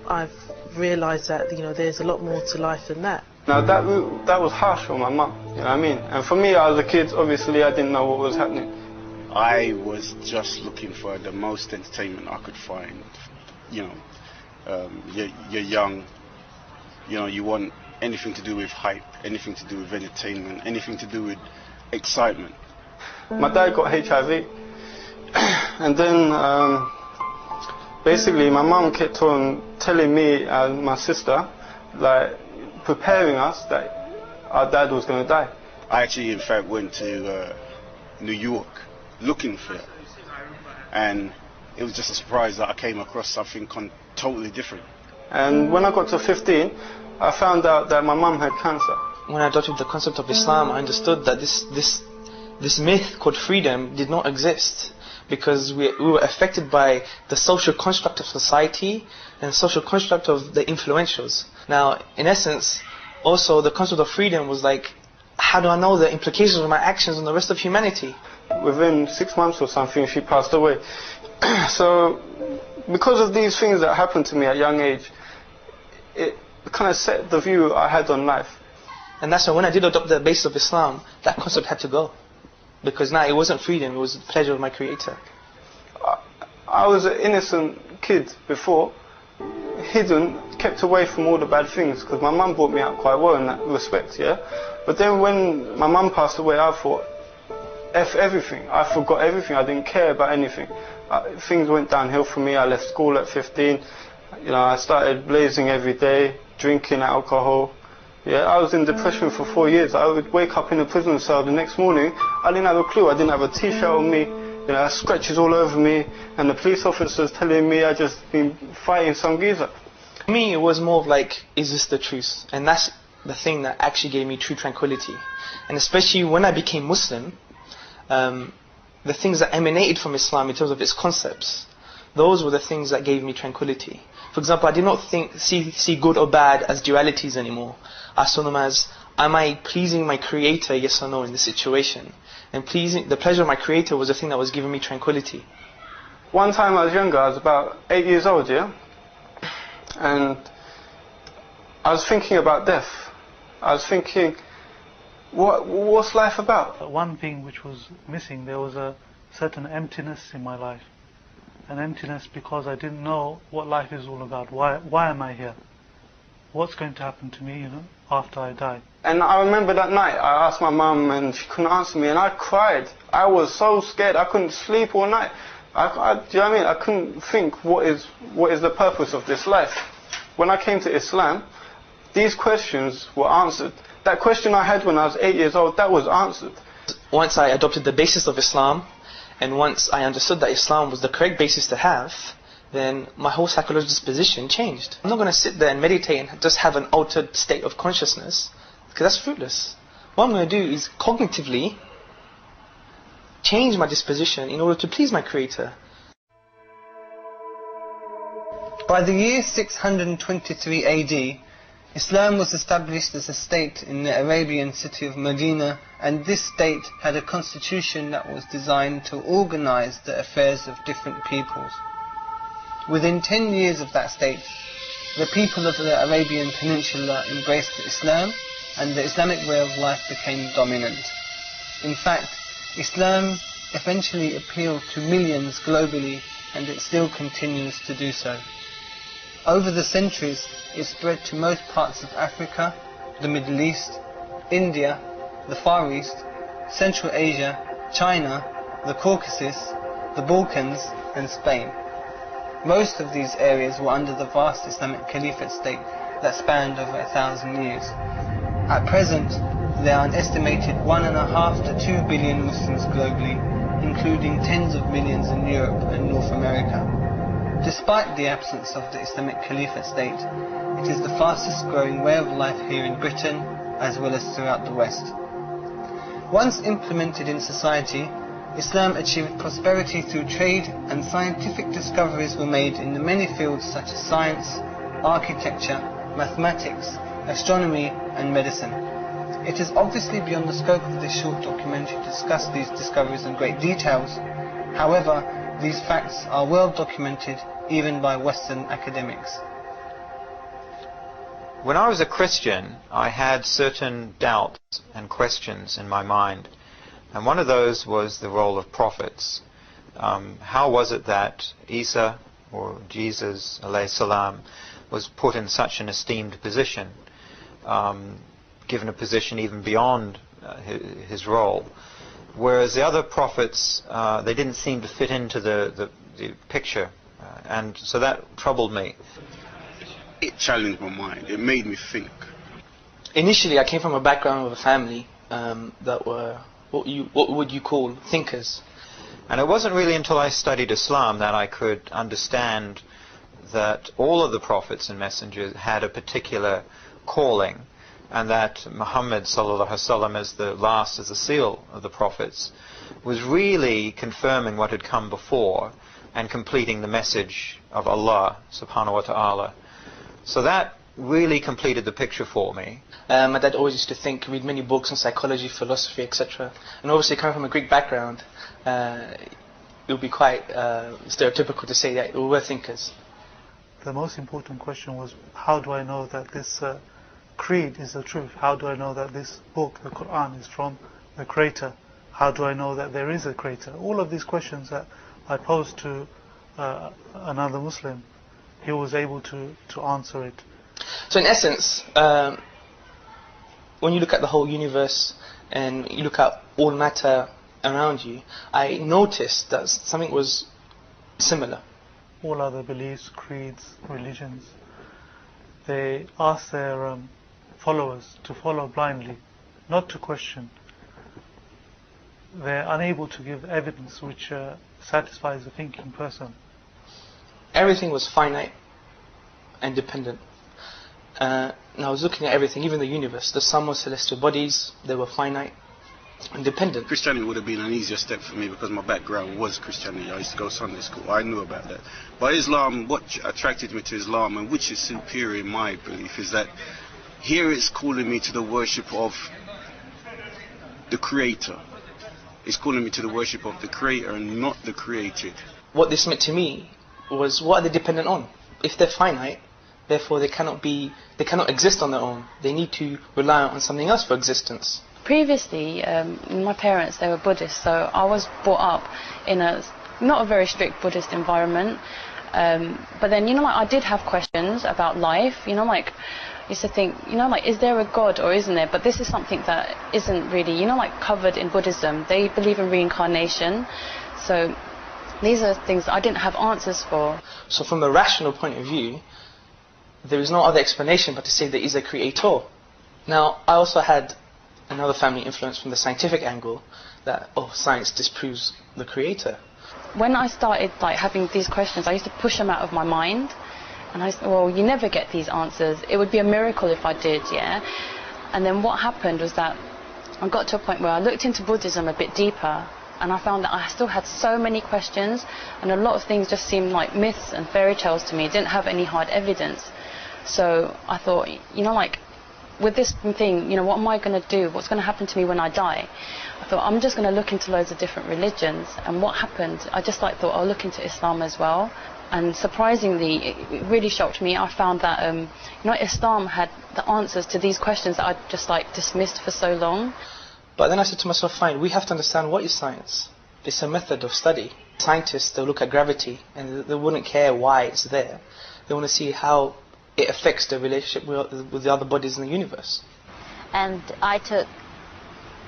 I've realised that, you know, there's a lot more to life than that. Now that was harsh for my mum, you know what I mean? And for me, as a kid, obviously I didn't know what was happening. I was just looking for the most entertainment I could find. You know, you're young, you know, you want anything to do with hype, anything to do with entertainment, anything to do with excitement. My dad got HIV, and then basically my mum kept on telling me and my sister, like, preparing us that our dad was going to die. I actually, in fact, went to New York looking for it, and it was just a surprise that I came across something totally different. And when I got to 15, I found out that my mum had cancer. When I adopted the concept of Islam, I understood that this myth called freedom did not exist, because we were affected by the social construct of society and the social construct of the influentials. Now, in essence, also the concept of freedom was like, how do I know the implications of my actions on the rest of humanity? Within 6 months or something, she passed away. So, because of these things that happened to me at a young age, it kind of set the view I had on life. And that's why when I did adopt the basis of Islam, that concept had to go. Because now it wasn't freedom, it was the pleasure of my Creator. I was an innocent kid before, hidden, kept away from all the bad things, because my mum brought me up quite well in that respect, yeah? But then when my mum passed away, I thought, F everything. I forgot everything, I didn't care about anything. Things went downhill for me. I left school at 15. You know, I started blazing every day, drinking alcohol. Yeah, I was in depression for 4 years. I would wake up in a prison cell the next morning. I didn't have a clue. I didn't have a t-shirt on me. You know, scratches all over me, and the police officers telling me I just been fighting some geezer. For me, it was more of like, is this the truth? And that's the thing that actually gave me true tranquility. And especially when I became Muslim, the things that emanated from Islam in terms of its concepts, those were the things that gave me tranquility. For example, I did not see good or bad as dualities anymore. I saw them as, am I pleasing my Creator, yes or no, in this situation? And the pleasure of my Creator was the thing that was giving me tranquility. One time I was younger, I was about 8 years old, yeah? And I was thinking about death. I was thinking, what's life about? One thing which was missing, there was a certain emptiness in my life. An emptiness because I didn't know what life is all about. Why am I here? What's going to happen to me, you know, after I die? And I remember that night, I asked my mum and she couldn't answer me, and I cried. I was so scared, I couldn't sleep all night. Do you know what I mean? I couldn't think, what is the purpose of this life? When I came to Islam, these questions were answered. That question I had when I was 8 years old, that was answered. Once I adopted the basis of Islam, and once I understood that Islam was the correct basis to have, then my whole psychological disposition changed. I'm not going to sit there and meditate and just have an altered state of consciousness, because that's fruitless. What I'm going to do is cognitively change my disposition in order to please my Creator. By the year 623 AD, Islam was established as a state in the Arabian city of Medina, and this state had a constitution that was designed to organize the affairs of different peoples. Within 10 years of that state, the people of the Arabian Peninsula embraced Islam, and the Islamic way of life became dominant. In fact, Islam eventually appealed to millions globally, and it still continues to do so. Over the centuries, it spread to most parts of Africa, the Middle East, India, the Far East, Central Asia, China, the Caucasus, the Balkans, and Spain. Most of these areas were under the vast Islamic Caliphate state that spanned over 1,000 years. At present, there are an estimated 1.5 to 2 billion Muslims globally, including tens of millions in Europe and North America. Despite the absence of the Islamic Caliphate state, it is the fastest growing way of life here in Britain, as well as throughout the West. Once implemented in society, Islam achieved prosperity through trade, and scientific discoveries were made in the many fields such as science, architecture, mathematics, astronomy and medicine. It is obviously beyond the scope of this short documentary to discuss these discoveries in great details. However, these facts are well documented even by Western academics. When I was a Christian, I had certain doubts and questions in my mind. And one of those was the role of prophets. How was it that Isa, or Jesus, alayhi salam, was put in such an esteemed position, given a position even beyond his role, whereas the other prophets, they didn't seem to fit into the picture, and so that troubled me. It challenged my mind. It made me think. Initially, I came from a background of a family that were what would you call thinkers. And it wasn't really until I studied Islam that I could understand that all of the prophets and messengers had a particular calling, and that Muhammad sallallahu alaihi wasallam, as the last, as the seal of the prophets, was really confirming what had come before and completing the message of Allah subhanahu wa ta'ala. So that really completed the picture for me. My dad always used to read many books on psychology, philosophy, etc. And obviously coming from a Greek background, it would be quite stereotypical to say that we were thinkers. The most important question was, how do I know that this creed is the truth? How do I know that this book, the Quran, is from the Creator? How do I know that there is a Creator? All of these questions that I posed to another Muslim, he was able to answer it. So in essence, when you look at the whole universe and you look at all matter around you, I noticed that something was similar. All other beliefs, creeds, religions, they ask their followers to follow blindly, not to question. They're unable to give evidence which satisfies a thinking person. Everything was finite and dependent. And I was looking at everything, even the universe. The sun was celestial bodies, they were finite and dependent. Christianity would have been an easier step for me because my background was Christianity. I used to go to Sunday school. I knew about that. But Islam, what attracted me to Islam, and which is superior in my belief, is that here it's calling me to the worship of the Creator. It's calling me to the worship of the Creator and not the created. What this meant to me was, what are they dependent on? If they're finite, therefore they cannot exist on their own. They need to rely on something else for existence. Previously, my parents, they were Buddhists, so I was brought up in not a very strict Buddhist environment. But then, I did have questions about life. I used to think, is there a God or isn't there? But this is something that isn't really, covered in Buddhism. They believe in reincarnation. So these are things that I didn't have answers for. So from a rational point of view, there is no other explanation but to say there is a creator. Now, I also had another family influence from the scientific angle that, science disproves the creator. When I started having these questions, I used to push them out of my mind. And I said, well, you never get these answers. It would be a miracle if I did, yeah? And then what happened was that I got to a point where I looked into Buddhism a bit deeper, and I found that I still had so many questions, and a lot of things just seemed like myths and fairy tales to me. It didn't have any hard evidence. So I thought, with this thing, what am I going to do? What's going to happen to me when I die? I thought, I'm just going to look into loads of different religions. And what happened, I just thought I'll look into Islam as well. And surprisingly, it really shocked me. I found that Islam had the answers to these questions that I just dismissed for so long. But then I said to myself, fine, we have to understand what is science. It's a method of study. Scientists, they'll look at gravity and they wouldn't care why it's there. They want to see how it affects the relationship with the other bodies in the universe. And I took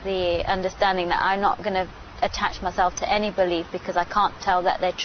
the understanding that I'm not going to attach myself to any belief because I can't tell that they're true.